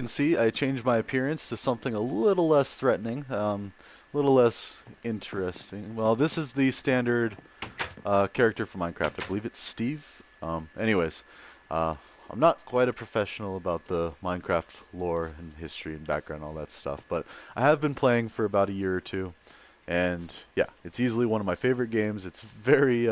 You can see I changed my appearance to something a little less threatening, a little less interesting. Well, this is the standard character for Minecraft. I believe it's Steve. Anyways, uh, I'm not quite a professional about the Minecraft lore and history and background, all that stuff, but I have been playing for about a year or two, and yeah, it's easily one of my favorite games. It's very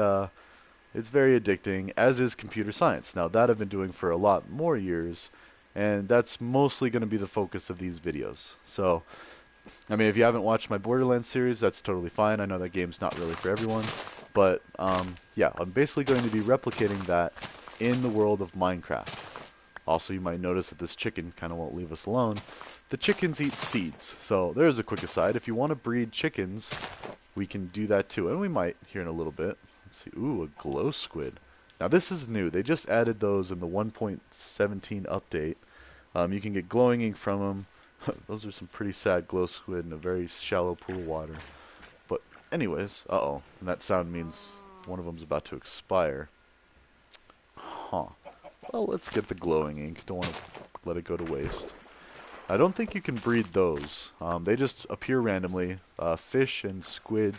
addicting, as is computer science. Now, that I've been doing for a lot more years, and that's mostly going to be the focus of these videos. So, I mean, if you haven't watched my Borderlands series, that's totally fine. I know that game's not really for everyone. But, yeah, I'm basically going to be replicating that in the world of Minecraft. Also, you might notice that this chicken kind of won't leave us alone. The chickens eat seeds. So, there's a quick aside. If you want to breed chickens, we can do that too. And we might here in a little bit. Let's see. Ooh, a glow squid. Now this is new. They just added those in the 1.17 update. You can get glowing ink from them. Those are some pretty sad glow squid in a very shallow pool of water. But anyways, uh-oh. And that sound means one of them's about to expire. Huh. Well, let's get the glowing ink. Don't want to let it go to waste. I don't think you can breed those. They just appear randomly. Fish and squid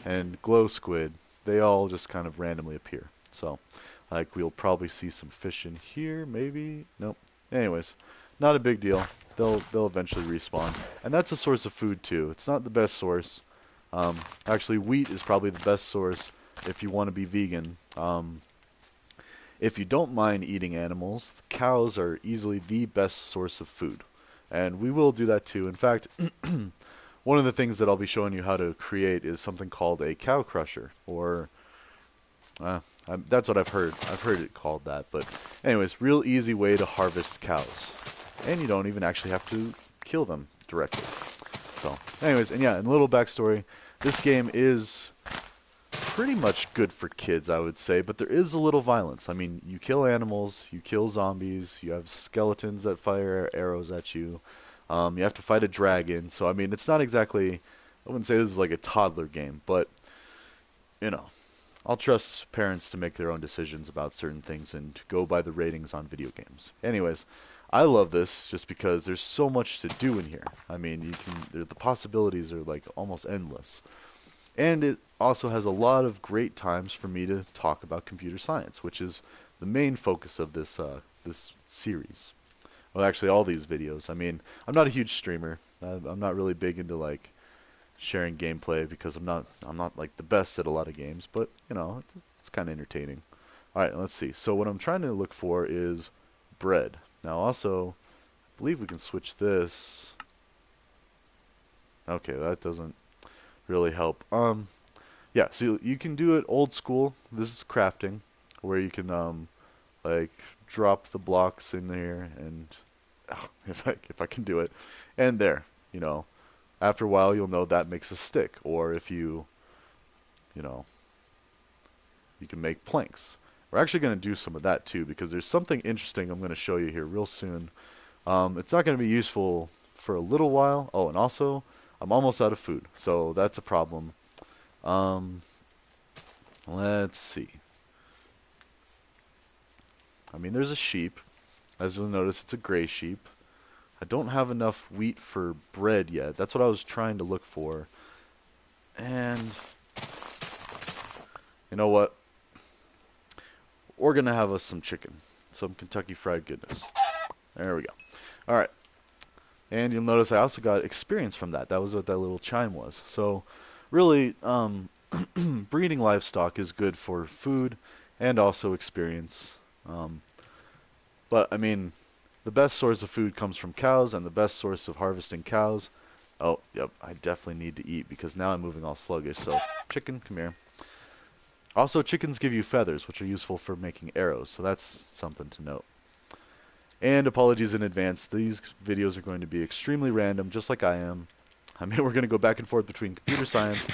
and glow squid, they all just kind of randomly appear. So, like, we'll probably see some fish in here, maybe? Nope. Anyways, not a big deal. They'll eventually respawn. And that's a source of food, too. It's not the best source. Actually, wheat is probably the best source if you want to be vegan. If you don't mind eating animals, cows are easily the best source of food. And we will do that too. In fact, one of the things that I'll be showing you how to create is something called a cow crusher, or that's what I've heard. I've heard it called that. But anyways, real easy way to harvest cows, and you don't even actually have to kill them directly. So, anyways, and yeah, and a little backstory. This game is pretty much good for kids, I would say, but there is a little violence. I mean, you kill animals, you kill zombies, you have skeletons that fire arrows at you. You have to fight a dragon. So, I mean, it's not exactly, I wouldn't say this is like a toddler game, but, you know, I'll trust parents to make their own decisions about certain things and go by the ratings on video games. Anyways, I love this just because there's so much to do in here. I mean, the possibilities are like almost endless. And it also has a lot of great times for me to talk about computer science, which is the main focus of this series. Well, actually, all these videos. I mean, I'm not a huge streamer. I'm not really big into like sharing gameplay because I'm not like the best at a lot of games. But you know, it's kind of entertaining. All right, let's see. So what I'm trying to look for is bread. Now, also, I believe we can switch this. Okay, that doesn't really help. Yeah, so you can do it old school. This is crafting, where you can like drop the blocks in there, and if I can do it, and there, you know, after a while you'll know that makes a stick. Or if you know, you can make planks. We're actually going to do some of that too because there's something interesting I'm going to show you here real soon. It's not going to be useful for a little while. Oh, and also I'm almost out of food, so that's a problem. Um, let's see. I mean, there's a sheep. As you'll notice, it's a gray sheep. I don't have enough wheat for bread yet. That's what I was trying to look for. And you know what? We're gonna have us some chicken, some Kentucky Fried Goodness. There we go. All right. And you'll notice I also got experience from that. That was what that little chime was. So, really, breeding livestock is good for food and also experience. Um, but I mean, the best source of food comes from cows, and the best source of harvesting cows. Oh, yep, I definitely need to eat because now I'm moving all sluggish. So, chicken, come here. Also, chickens give you feathers, which are useful for making arrows. So that's something to note. And apologies in advance. These videos are going to be extremely random, just like I am. I mean, we're going to go back and forth between computer science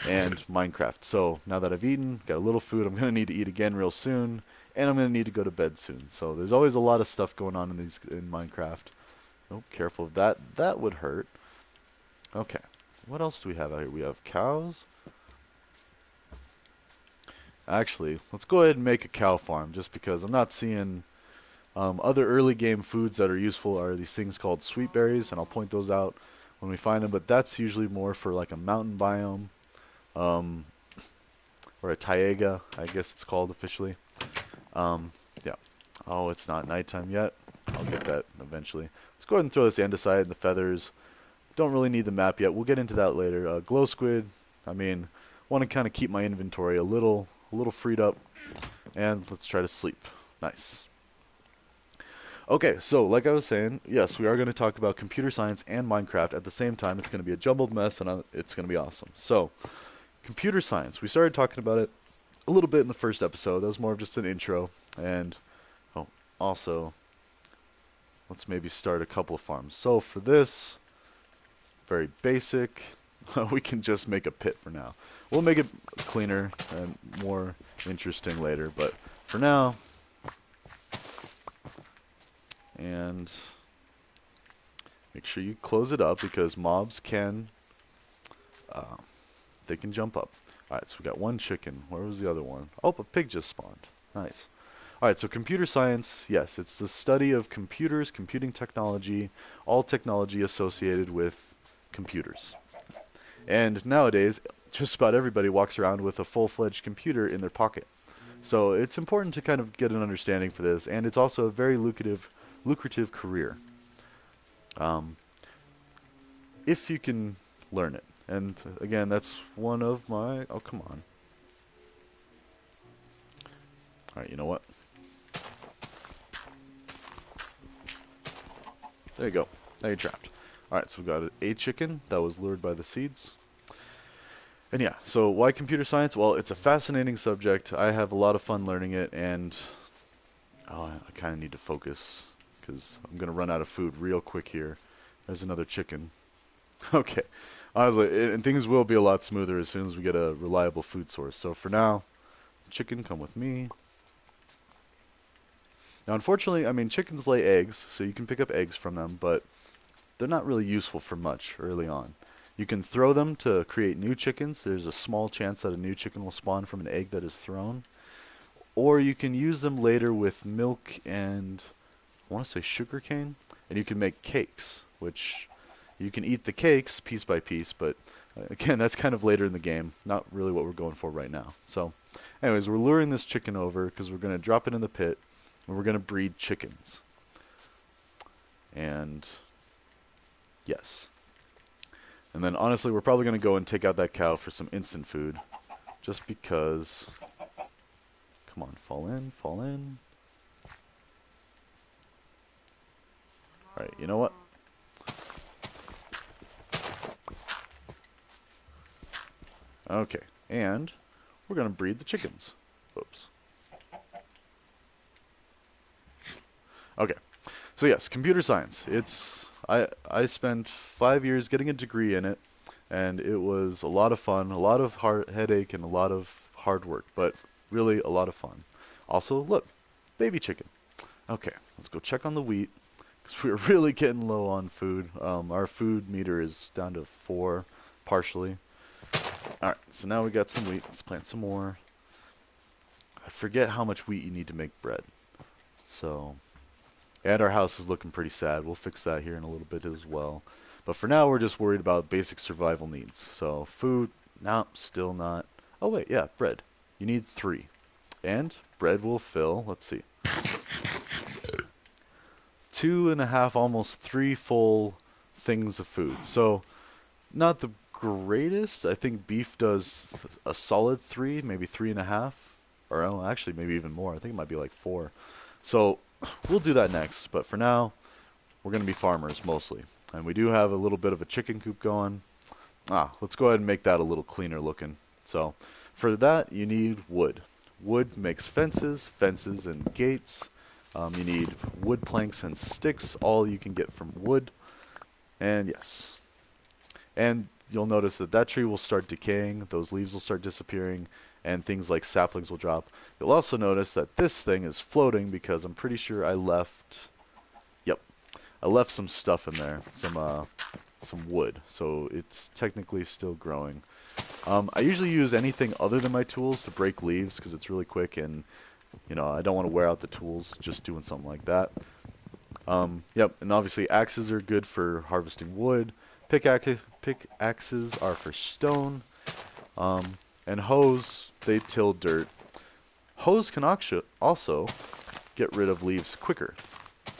and Minecraft. So now that I've eaten, got a little food, I'm going to need to eat again real soon, and I'm going to need to go to bed soon. So there's always a lot of stuff going on in Minecraft. Oh, careful of that. That would hurt. Okay. What else do we have out here? We have cows. Actually, let's go ahead and make a cow farm, just because I'm not seeing Other early game foods that are useful are these things called sweet berries, and I'll point those out when we find them, but that's usually more for like a mountain biome, um, or a taiga, I guess it's called officially. Yeah. Oh, it's not nighttime yet. I'll get that eventually. Let's go ahead and throw this andesite and the feathers. Don't really need the map yet. We'll get into that later. Glow squid. I mean, want to kind of keep my inventory a little freed up, and let's try to sleep. Nice. Okay, so like I was saying, yes, we are going to talk about computer science and Minecraft at the same time. It's going to be a jumbled mess, and it's going to be awesome. So, computer science. We started talking about it a little bit in the first episode. That was more of just an intro. And, oh, also, let's maybe start a couple of farms. So for this, very basic, we can just make a pit for now. We'll make it cleaner and more interesting later, but for now, and make sure you close it up because mobs can, they can jump up. Alright, so we got one chicken. Where was the other one? Oh, a pig just spawned. Nice. Alright, so computer science, yes, it's the study of computers, computing technology, all technology associated with computers. And nowadays, just about everybody walks around with a full-fledged computer in their pocket. So it's important to kind of get an understanding for this, and it's also a very lucrative career. If you can learn it. And again, that's one of my... Oh, come on. Alright, you know what? There you go. Now you're trapped. Alright, so we got a chicken that was lured by the seeds. And yeah, so why computer science? Well, it's a fascinating subject. I have a lot of fun learning it, and I kind of need to focus because I'm going to run out of food real quick here. There's another chicken. Okay. Honestly, and things will be a lot smoother as soon as we get a reliable food source. So for now, chicken, come with me. Now, unfortunately, I mean, chickens lay eggs, so you can pick up eggs from them, but they're not really useful for much early on. You can throw them to create new chickens. There's a small chance that a new chicken will spawn from an egg that is thrown. Or you can use them later with milk and, I want to say sugar cane, and you can make cakes, which you can eat the cakes piece by piece, but again, that's kind of later in the game. Not really what we're going for right now. So, anyways, we're luring this chicken over because we're going to drop it in the pit, and we're going to breed chickens. And yes. And then honestly, we're probably going to go and take out that cow for some instant food. Just because... Come on, fall in, fall in. Alright, you know what? Okay, and we're going to breed the chickens. Oops. Okay, so yes, computer science. I spent 5 years getting a degree in it, and it was a lot of fun, a lot of headache, and a lot of hard work, but really a lot of fun. Also, look, baby chicken. Okay, let's go check on the wheat, because we're really getting low on food. Our food meter is down to 4, partially. Alright, so now we got some wheat. Let's plant some more. I forget how much wheat you need to make bread. So... And our house is looking pretty sad. We'll fix that here in a little bit as well. But for now, we're just worried about basic survival needs. So food, no, still not. Oh wait, yeah, bread. You need 3. And bread will fill, let's see, 2.5, almost 3 full things of food. So not the greatest. I think beef does a solid 3, maybe 3.5. Or oh, actually maybe even more. I think it might be like 4. So we'll do that next, but for now, we're going to be farmers mostly. And we do have a little bit of a chicken coop going. Let's go ahead and make that a little cleaner looking. So for that, you need wood. Wood makes fences and gates. You need wood planks and sticks, all you can get from wood. And yes. And you'll notice that that tree will start decaying, those leaves will start disappearing, and things like saplings will drop. You'll also notice that this thing is floating because I'm pretty sure I left some stuff in there, some wood, so it's technically still growing. I usually use anything other than my tools to break leaves because it's really quick, and You know, I don't want to wear out the tools just doing something like that. Yep, and obviously axes are good for harvesting wood. Pickaxes are for stone. And hoes, they till dirt. Hoes can also get rid of leaves quicker.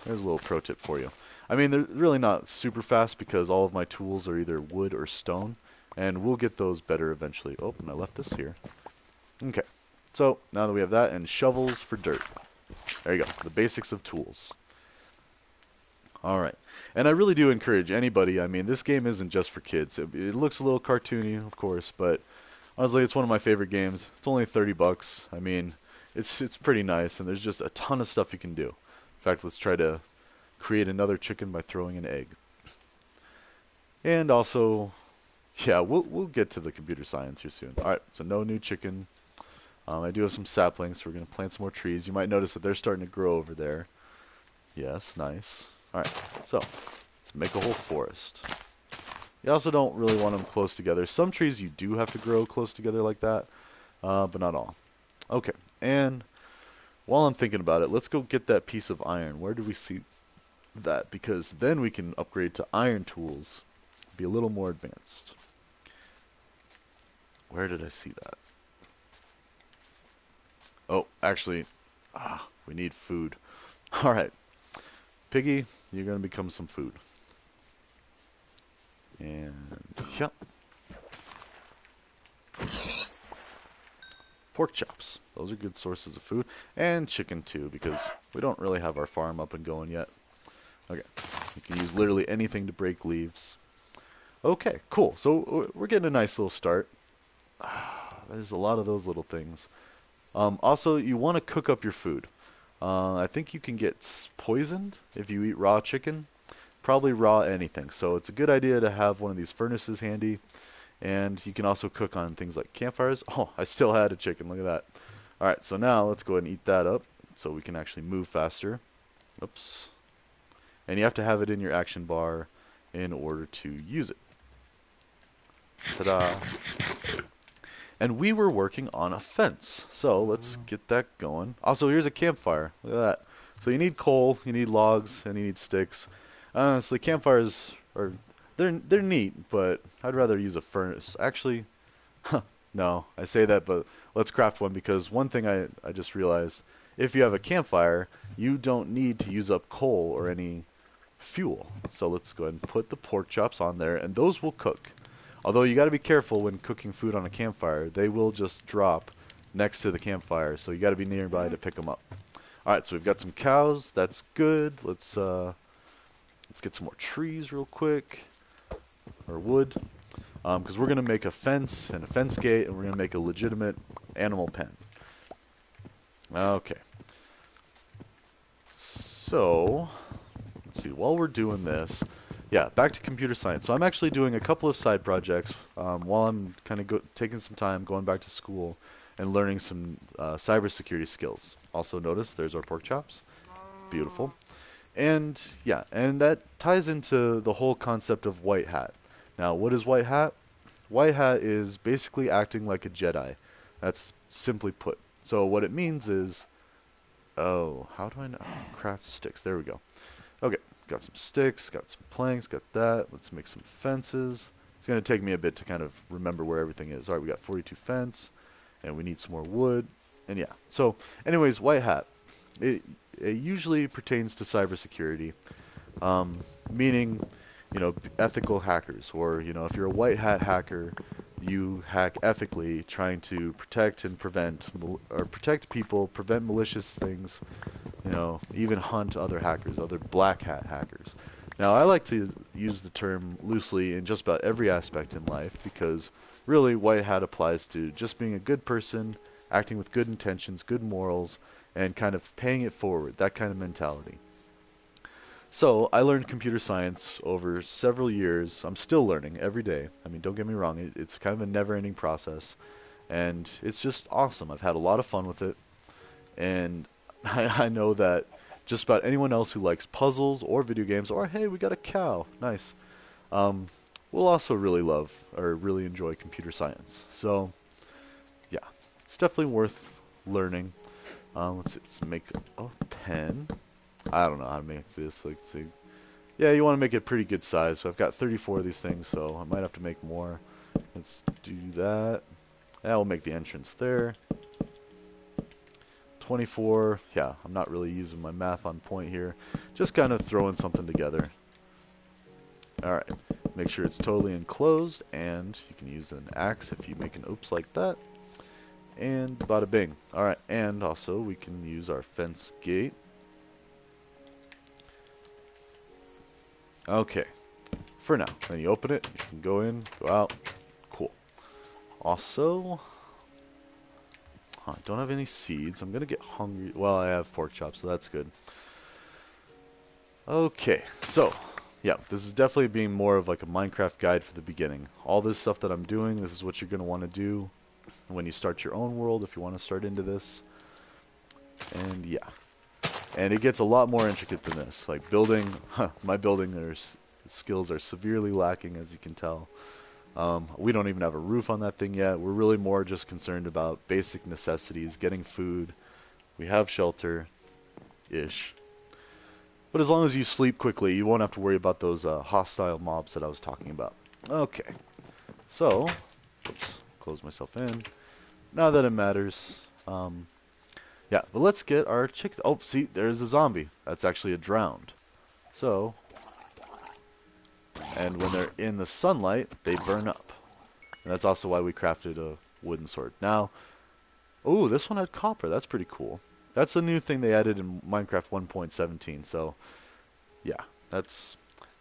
There's a little pro tip for you. I mean, they're really not super fast because all of my tools are either wood or stone, and we'll get those better eventually. Oh, and I left this here. Okay, so now that we have that, and shovels for dirt. There you go, the basics of tools. All right, and I really do encourage anybody. I mean, this game isn't just for kids. It looks a little cartoony, of course, but honestly, it's one of my favorite games. It's only $30. I mean, it's pretty nice, and there's just a ton of stuff you can do. In fact, let's try to create another chicken by throwing an egg. And also, yeah, we'll get to the computer science here soon. All right, so no new chicken. I do have some saplings, so we're going to plant some more trees. You might notice that they're starting to grow over there. Yes, nice. All right, so let's make a whole forest. You also don't really want them close together. Some trees you do have to grow close together like that, but not all. Okay, and while I'm thinking about it, let's go get that piece of iron. Where do we see that? Because then we can upgrade to iron tools, be a little more advanced. Where did I see that? Oh, actually, we need food. All right, Piggy, you're going to become some food. And, yep. Pork chops. Those are good sources of food. And chicken, too, because we don't really have our farm up and going yet. Okay. You can use literally anything to break leaves. Okay, cool. So we're getting a nice little start. There's a lot of those little things. Also, you want to cook up your food. I think you can get poisoned if you eat raw chicken. Probably raw anything. So it's a good idea to have one of these furnaces handy. And you can also cook on things like campfires. Oh, I still had a chicken. Look at that. All right, so now let's go ahead and eat that up so we can actually move faster. Oops. And you have to have it in your action bar in order to use it. Ta-da. And we were working on a fence. So let's get that going. Also, here's a campfire. Look at that. So you need coal, you need logs, and you need sticks. Honestly, campfires are they're neat, but I'd rather use a furnace. Actually, no, I say that, but let's craft one because one thing I just realized, if you have a campfire, you don't need to use up coal or any fuel. So let's go ahead and put the pork chops on there, and those will cook. Although you got to be careful when cooking food on a campfire. They will just drop next to the campfire, so you got to be nearby to pick them up. All right, so we've got some cows. That's good. Let's get some more trees real quick, or wood, because we're gonna make a fence and a fence gate, and we're gonna make a legitimate animal pen. Okay. So let's see. While we're doing this. Yeah, back to computer science. So I'm actually doing a couple of side projects while I'm kind of taking some time, going back to school, and learning some cybersecurity skills. Also notice there's our pork chops. Beautiful. And yeah, and that ties into the whole concept of white hat. Now, what is white hat? White hat is basically acting like a Jedi. That's simply put. So what it means is, oh, how do I know? Craft sticks. There we go. Okay. Got some sticks, got some planks, got that. Let's make some fences. It's going to take me a bit to kind of remember where everything is. All right, we got 42 fence, and we need some more wood. And yeah, so anyways, white hat. It usually pertains to cybersecurity, meaning, you know, ethical hackers. Or, you know, if you're a white hat hacker, you hack ethically, trying to protect and prevent, or protect people, prevent malicious things, you know, even hunt other hackers, other black hat hackers. Now, I like to use the term loosely in just about every aspect in life because really white hat applies to just being a good person, acting with good intentions, good morals, and kind of paying it forward, that kind of mentality. So I learned computer science over several years. I'm still learning every day. I mean, don't get me wrong. It's kind of a never-ending process, and it's just awesome. I've had a lot of fun with it, and I know that just about anyone else who likes puzzles or video games, or hey, we got a cow, nice, will also really love or really enjoy computer science. So, yeah, it's definitely worth learning. let's make a pen. I don't know how to make this. Like, see, yeah, you want to make it pretty good size. So I've got 34 of these things, so I might have to make more. Let's do that. That will make the entrance there. 24. Yeah, I'm not really using my math on point here. Just kind of throwing something together. Alright, make sure it's totally enclosed, and you can use an axe if you make an oops like that. And bada bing. Alright, and also we can use our fence gate. Okay, for now. Then you open it, you can go in, go out. Cool. Also, I don't have any seeds. I'm going to get hungry. Well, I have pork chops, so that's good. Okay, so yeah, this is definitely being more of like a Minecraft guide for the beginning. All this stuff that I'm doing, this is what you're going to want to do when you start your own world, if you want to start into this. And yeah, and it gets a lot more intricate than this. Like building, my building skills are severely lacking, as you can tell. We don't even have a roof on that thing yet. We're really more just concerned about basic necessities, getting food. We have shelter-ish. But as long as you sleep quickly, you won't have to worry about those hostile mobs that I was talking about. Okay. So, oops, close myself in. Not that it matters. Yeah, but let's get our chicken. Oh, see, there's a zombie. That's actually a drowned. So, and when they're in the sunlight, they burn up. And that's also why we crafted a wooden sword. Now, oh, this one had copper. That's pretty cool. That's a new thing they added in Minecraft 1.17. So, yeah, it's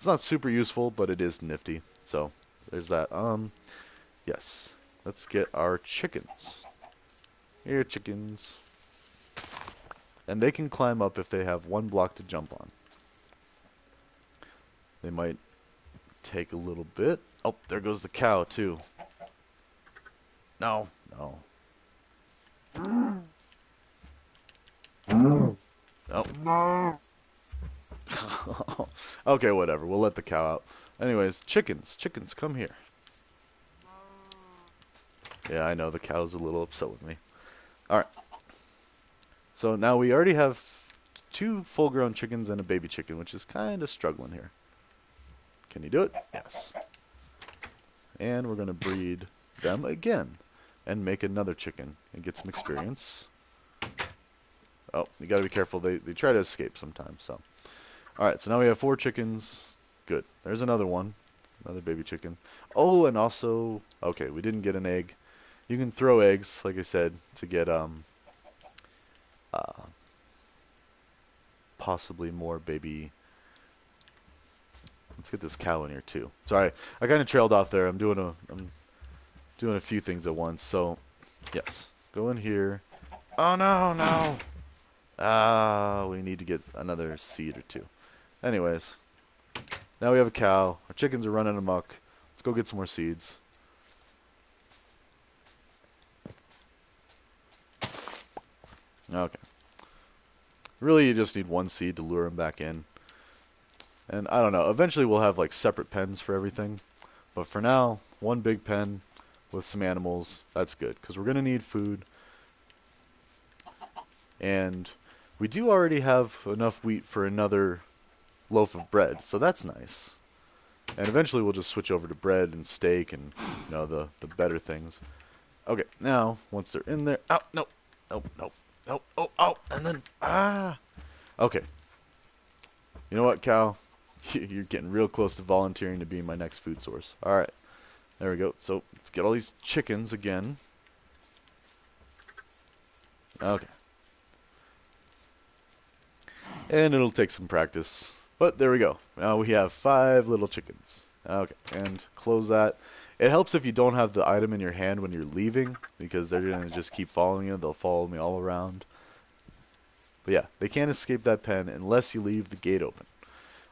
not super useful, but it is nifty. So, there's that. Yes, let's get our chickens. Here, chickens. And they can climb up if they have one block to jump on. They might take a little bit. Oh, there goes the cow, too. No, no. Oh. No. Okay, whatever. We'll let the cow out. Anyways, chickens. Chickens, come here. Yeah, I know. The cow's a little upset with me. Alright. So now we already have 2 full-grown chickens and a baby chicken, which is kind of struggling here. Can you do it? Yes. And we're going to breed them again and make another chicken and get some experience. Oh, you got to be careful. They try to escape sometimes. So, all right. So now we have 4 chickens. Good. There's another one, another baby chicken. Oh, and also, okay, we didn't get an egg. You can throw eggs, like I said, to get possibly more baby. Let's get this cow in here too. Sorry, I kind of trailed off there. I'm doing a few things at once. So, yes, go in here. Oh no, no. We need to get another seed or 2. Anyways, now we have a cow. Our chickens are running amok. Let's go get some more seeds. Okay. Really, you just need 1 seed to lure them back in. And I don't know. Eventually, we'll have like separate pens for everything. But for now, 1 big pen with some animals. That's good because we're gonna need food. And we do already have enough wheat for another loaf of bread, so that's nice. And eventually we'll just switch over to bread and steak and, you know, the better things. Okay, now, once they're in there... Oh, no. No, no, no. Oh, oh, and then... Ah! Okay. You know what, cow? You're getting real close to volunteering to be my next food source. Alright. There we go. So, let's get all these chickens again. Okay. And it'll take some practice. But there we go. Now we have 5 little chickens. Okay, and close that. It helps if you don't have the item in your hand when you're leaving, because they're going to just keep following you. They'll follow me all around. But yeah, they can't escape that pen unless you leave the gate open.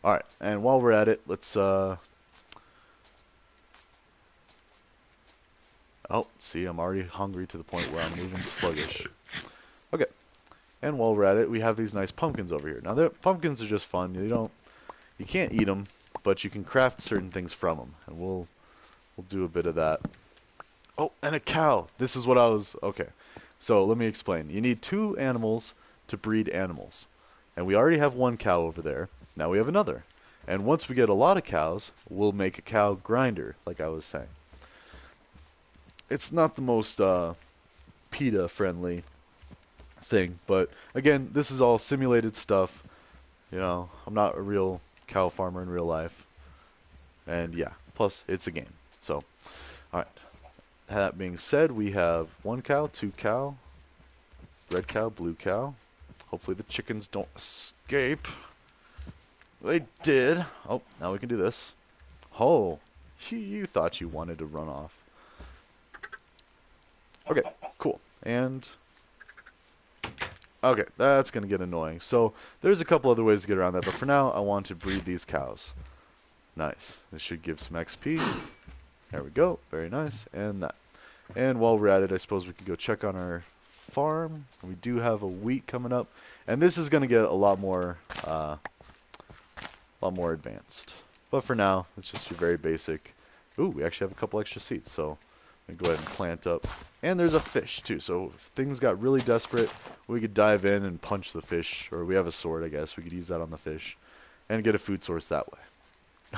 Alright, and while we're at it, let's... Oh, see, I'm already hungry to the point where I'm moving sluggish. Okay. And while we're at it, we have these nice pumpkins over here. Now, pumpkins are just fun. You can't eat them, but you can craft certain things from them, and we'll do a bit of that. Oh, and a cow. This is what I was... Okay. So let me explain. You need 2 animals to breed animals. And we already have 1 cow over there. Now we have another. And once we get a lot of cows, we'll make a cow grinder, like I was saying. It's not the most PETA friendly thing, but again, this is all simulated stuff. You know, I'm not a real cow farmer in real life. And yeah, plus it's a game. So, alright. That being said, we have 1 cow, 2 cow, red cow, blue cow. Hopefully the chickens don't escape. They did. Oh, now we can do this. Oh, you thought you wanted to run off. Okay, cool. And okay, that's going to get annoying. So there's a couple other ways to get around that, but for now I want to breed these cows. Nice. This should give some XP. There we go. Very nice. And that. And while we're at it, I suppose we could go check on our farm. We do have a wheat coming up, and this is going to get a lot more advanced. But for now, it's just your very basic. Ooh, we actually have a couple extra seeds, so I'm gonna go ahead and plant up. And there's a fish too, so if things got really desperate, we could dive in and punch the fish, or we have a sword, I guess. We could use that on the fish and get a food source that way.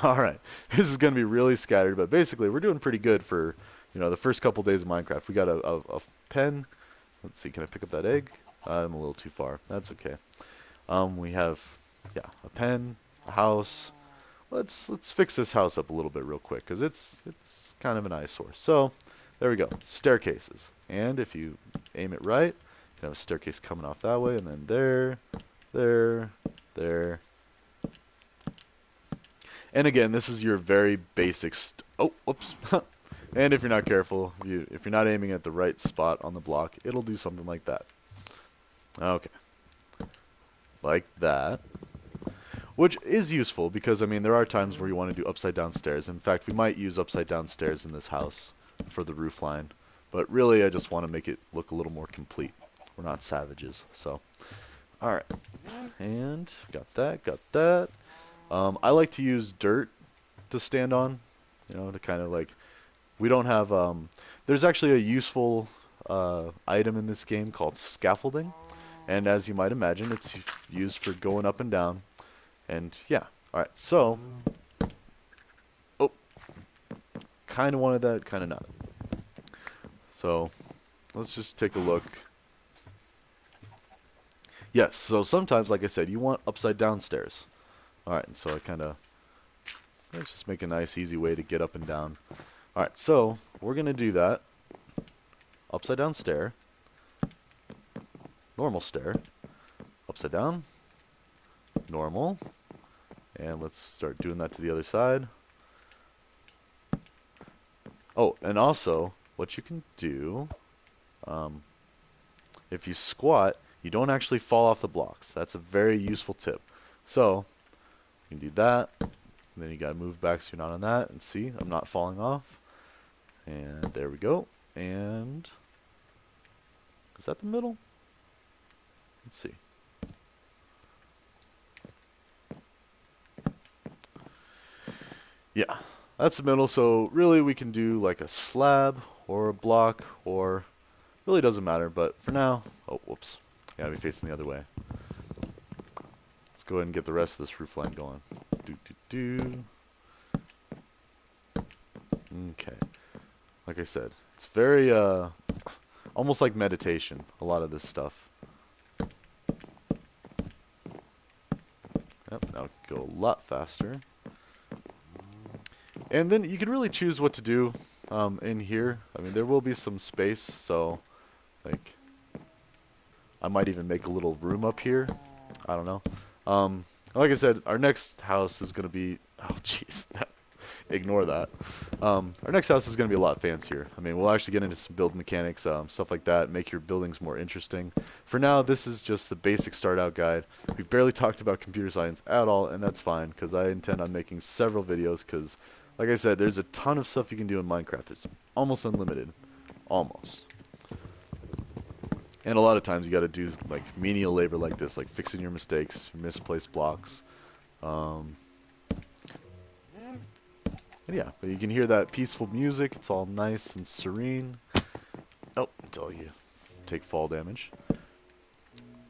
Alright, this is gonna be really scattered, but basically we're doing pretty good for, you know, the first couple days of Minecraft. We got a pen. Let's see, can I pick up that egg? I'm a little too far. That's okay. We have, yeah, a pen, a house. Let's fix this house up a little bit real quick, because it's kind of an eyesore. So there we go, staircases. And if you aim it right, you have a staircase coming off that way, and then there. And again, this is your very basic. Oh, whoops. And if you're not careful, if you're not aiming at the right spot on the block, it'll do something like that. Okay, like that. Which is useful because, I mean, there are times where you want to do upside down stairs. In fact, we might use upside down stairs in this house for the roof line. But really, I just want to make it look a little more complete. We're not savages, so. Alright. And got that. I like to use dirt to stand on, you know, to kind of like, we don't have, there's actually a useful item in this game called Scaffolding. And as you might imagine, it's used for going up and down. And yeah, alright, so, oh, kind of wanted that, kind of not. So, let's just take a look. Yes, so sometimes, like I said, you want upside down stairs. Alright, and so I kind of, let's just make a nice, easy way to get up and down. Alright, so, we're going to do that. Upside down stair. Normal stair. Upside down. Normal. And let's start doing that to the other side. Oh, and also, what you can do, if you squat, you don't actually fall off the blocks. That's a very useful tip. So, you can do that. And then you got to move back so you're not on that. And see, I'm not falling off. And there we go. And is that the middle? Let's see. Yeah, that's the middle. So really we can do like a slab or a block, or really doesn't matter. But for now, oh, whoops. Gotta be facing the other way. Let's go ahead and get the rest of this roof line going. Okay. Like I said, it's very, almost like meditation, a lot of this stuff. Yep, now we can go a lot faster. And then you can really choose what to do in here. I mean, there will be some space, so, like, I might even make a little room up here. I don't know. Like I said, our next house is going to be... Oh, jeez. Ignore that. Our next house is going to be a lot fancier. I mean, we'll actually get into some build mechanics, stuff like that, make your buildings more interesting. For now, this is just the basic start-out guide. We've barely talked about computer science at all, and that's fine, because I intend on making several videos, because, like I said, there's a ton of stuff you can do in Minecraft. It's almost unlimited. Almost. And a lot of times you got to do, like, menial labor like this, like fixing your mistakes, your misplaced blocks. And yeah, but you can hear that peaceful music. It's all nice and serene. Oh, until you take fall damage.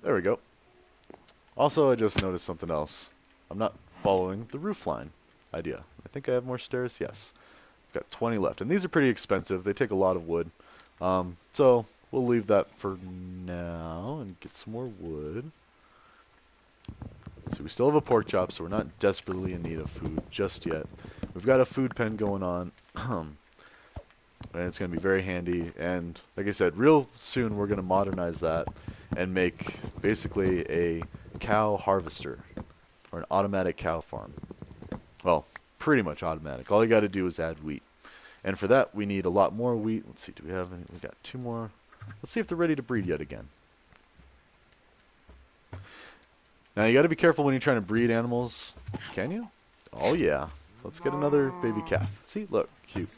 There we go. Also, I just noticed something else. I'm not following the roofline idea. I think I have more stairs. Yes. I've got 20 left. And these are pretty expensive. They take a lot of wood. So we'll leave that for now and get some more wood. So we still have a pork chop, so we're not desperately in need of food just yet. We've got a food pen going on. And it's going to be very handy. And like I said, real soon we're going to modernize that and make basically a cow harvester or an automatic cow farm. Well, pretty much automatic. All you got to do is add wheat. And for that, we need a lot more wheat. Let's see, do we have any? We got 2 more. Let's see if they're ready to breed yet again. Now, you got to be careful when you're trying to breed animals. Can you? Oh, yeah. Let's get another baby calf. See, look, cute.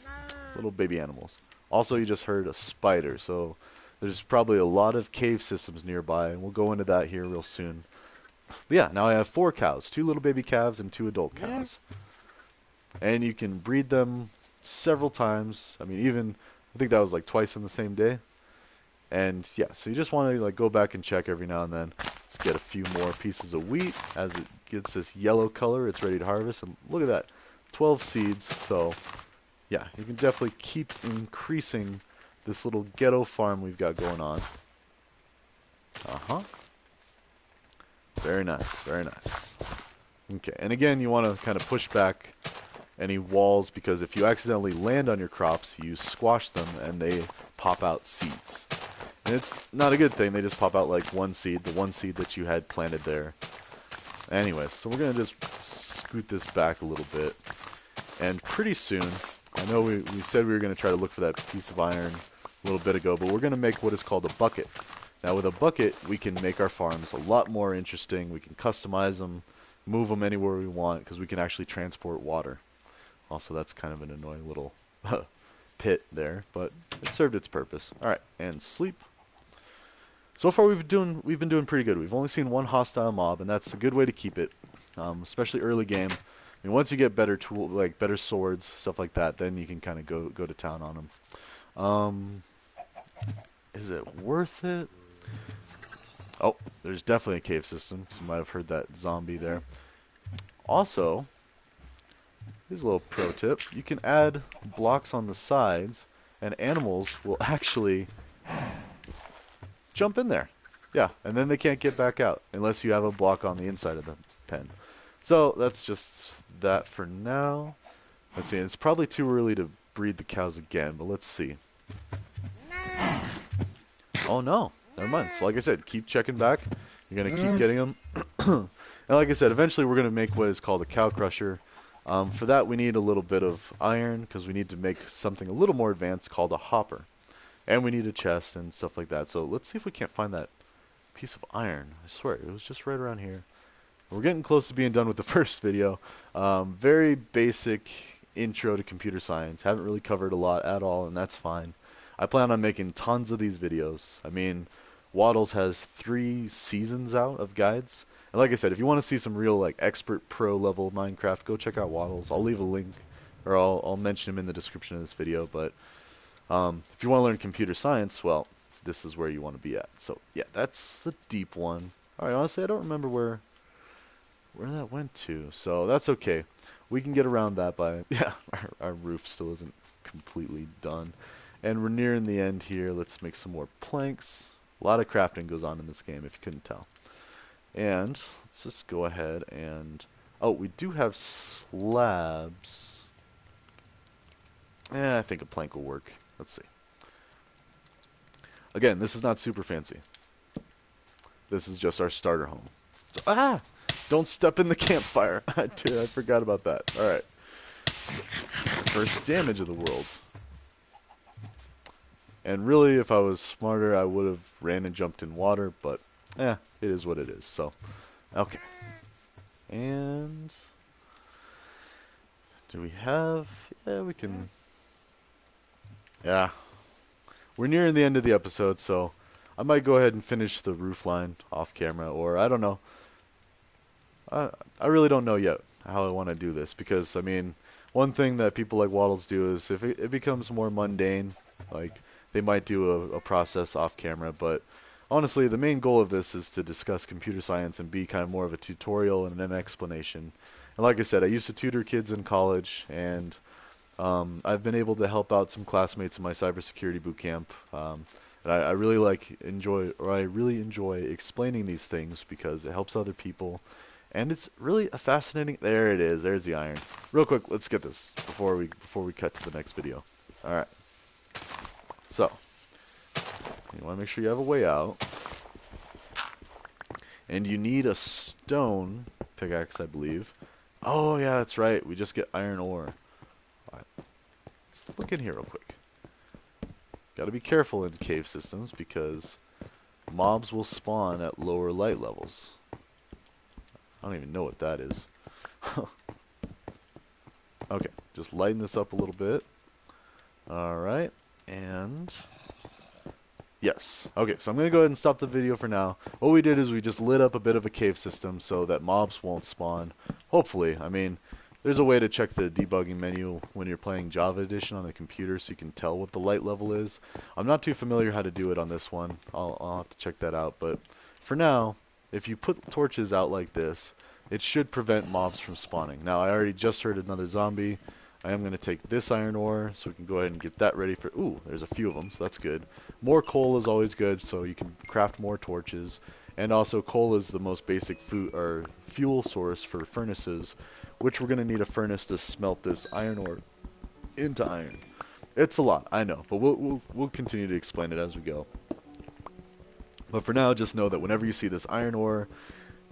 Little baby animals. Also, you just heard a spider, so there's probably a lot of cave systems nearby, and we'll go into that here real soon. But yeah, now I have 4 cows, 2 little baby calves and 2 adult cows. And you can breed them several times. I mean, even, I think that was like twice in the same day. And yeah, so you just want to like go back and check every now and then. Let's get a few more pieces of wheat. As it gets this yellow color, it's ready to harvest. And look at that, 12 seeds. So yeah, you can definitely keep increasing this little ghetto farm we've got going on. Very nice, very nice. Okay, and again, you want to kind of push back any walls, because if you accidentally land on your crops, you squash them and they pop out seeds. And it's not a good thing. They just pop out like one seed, the one seed that you had planted there. Anyway, so we're going to just scoot this back a little bit. And pretty soon, I know we said we were going to try to look for that piece of iron a little bit ago, but we're going to make what is called a bucket. Now with a bucket, we can make our farms a lot more interesting. We can customize them, move them anywhere we want, because we can actually transport water. Also, that's kind of an annoying little pit there, but it served its purpose. All right, and sleep. So far, we've been doing pretty good. We've only seen 1 hostile mob, and that's a good way to keep it, especially early game. I mean, once you get better better swords, stuff like that, then you can kind of go to town on them. Is it worth it? Oh, there's definitely a cave system. You might have heard that zombie there. Also, here's a little pro tip. You can add blocks on the sides, and animals will actually jump in there. Yeah, and then they can't get back out unless you have a block on the inside of the pen. So that's just that for now. Let's see. It's probably too early to breed the cows again, but let's see. Oh, no. Never mind. So like I said, keep checking back. You're going to keep getting them. And like I said, eventually we're going to make what is called a cow crusher. For that, we need a little bit of iron, because we need to make something a little more advanced called a hopper. And we need a chest and stuff like that. So let's see if we can't find that piece of iron. I swear, it was just right around here. We're getting close to being done with the first video. Very basic intro to computer science. Haven't really covered a lot at all, and that's fine. I plan on making tons of these videos. I mean, Waddles has 3 seasons out of guides. And like I said, if you want to see some real like expert pro level Minecraft, go check out Waddles. I'll leave a link, or I'll mention him in the description of this video. But if you want to learn computer science, well, this is where you want to be at. So yeah, that's the deep one. All right, honestly, I don't remember where that went to, so that's okay. We can get around that by, yeah, our roof still isn't completely done. And we're nearing the end here. Let's make some more planks. A lot of crafting goes on in this game, if you couldn't tell. And let's just go ahead and, oh, we do have slabs. I think a plank will work. Let's see. Again, this is not super fancy. This is just our starter home. So, don't step in the campfire. Dude, I forgot about that. Alright. First damage of the world. And really, if I was smarter, I would have ran and jumped in water, but, it is what it is. So, okay. And, do we have, yeah, we can, yeah. We're nearing the end of the episode, so I might go ahead and finish the roof line off camera, or I don't know. I really don't know yet how I want to do this, because, I mean, one thing that people like Waddles do is if it becomes more mundane, like they might do a process off camera, but honestly, the main goal of this is to discuss computer science and be kind of more of a tutorial and an explanation. And like I said, I used to tutor kids in college, and I've been able to help out some classmates in my cybersecurity boot camp. And I really I really enjoy explaining these things because it helps other people, and it's really a fascinating. There it is. There's the iron. Real quick, let's get this before we cut to the next video. All right. So you want to make sure you have a way out, and you need a stone pickaxe, I believe. Oh yeah, that's right. We just get iron ore. All right. Let's look in here real quick. Got to be careful in cave systems because mobs will spawn at lower light levels. I don't even know what that is. Okay, just lighten this up a little bit. Alright, and yes. Okay, so I'm going to go ahead and stop the video for now. What we did is we just lit up a bit of a cave system so that mobs won't spawn. Hopefully. I mean, there's a way to check the debugging menu when you're playing Java Edition on the computer so you can tell what the light level is. I'm not too familiar how to do it on this one. I'll have to check that out. But for now, if you put torches out like this, it should prevent mobs from spawning. Now, I already just heard another zombie. I am going to take this iron ore so we can go ahead and get that ready for... Ooh, there's a few of them, so that's good. More coal is always good, so you can craft more torches. And also, coal is the most basic food or fuel source for furnaces, which we're going to need a furnace to smelt this iron ore into iron. It's a lot, I know, but we'll continue to explain it as we go. But for now, just know that whenever you see this iron ore,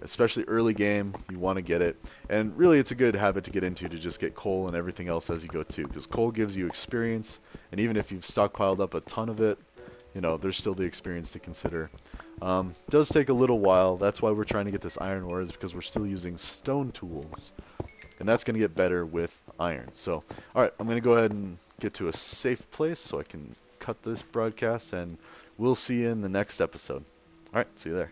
especially early game, you want to get it. And really, it's a good habit to get into to just get coal and everything else as you go too, because coal gives you experience, and even if you've stockpiled up a ton of it, you know, there's still the experience to consider. Does take a little while. That's why we're trying to get this iron ore, is because we're still using stone tools. And that's going to get better with iron. So, alright, I'm going to go ahead and get to a safe place so I can cut this broadcast, and we'll see you in the next episode. Alright, see you there.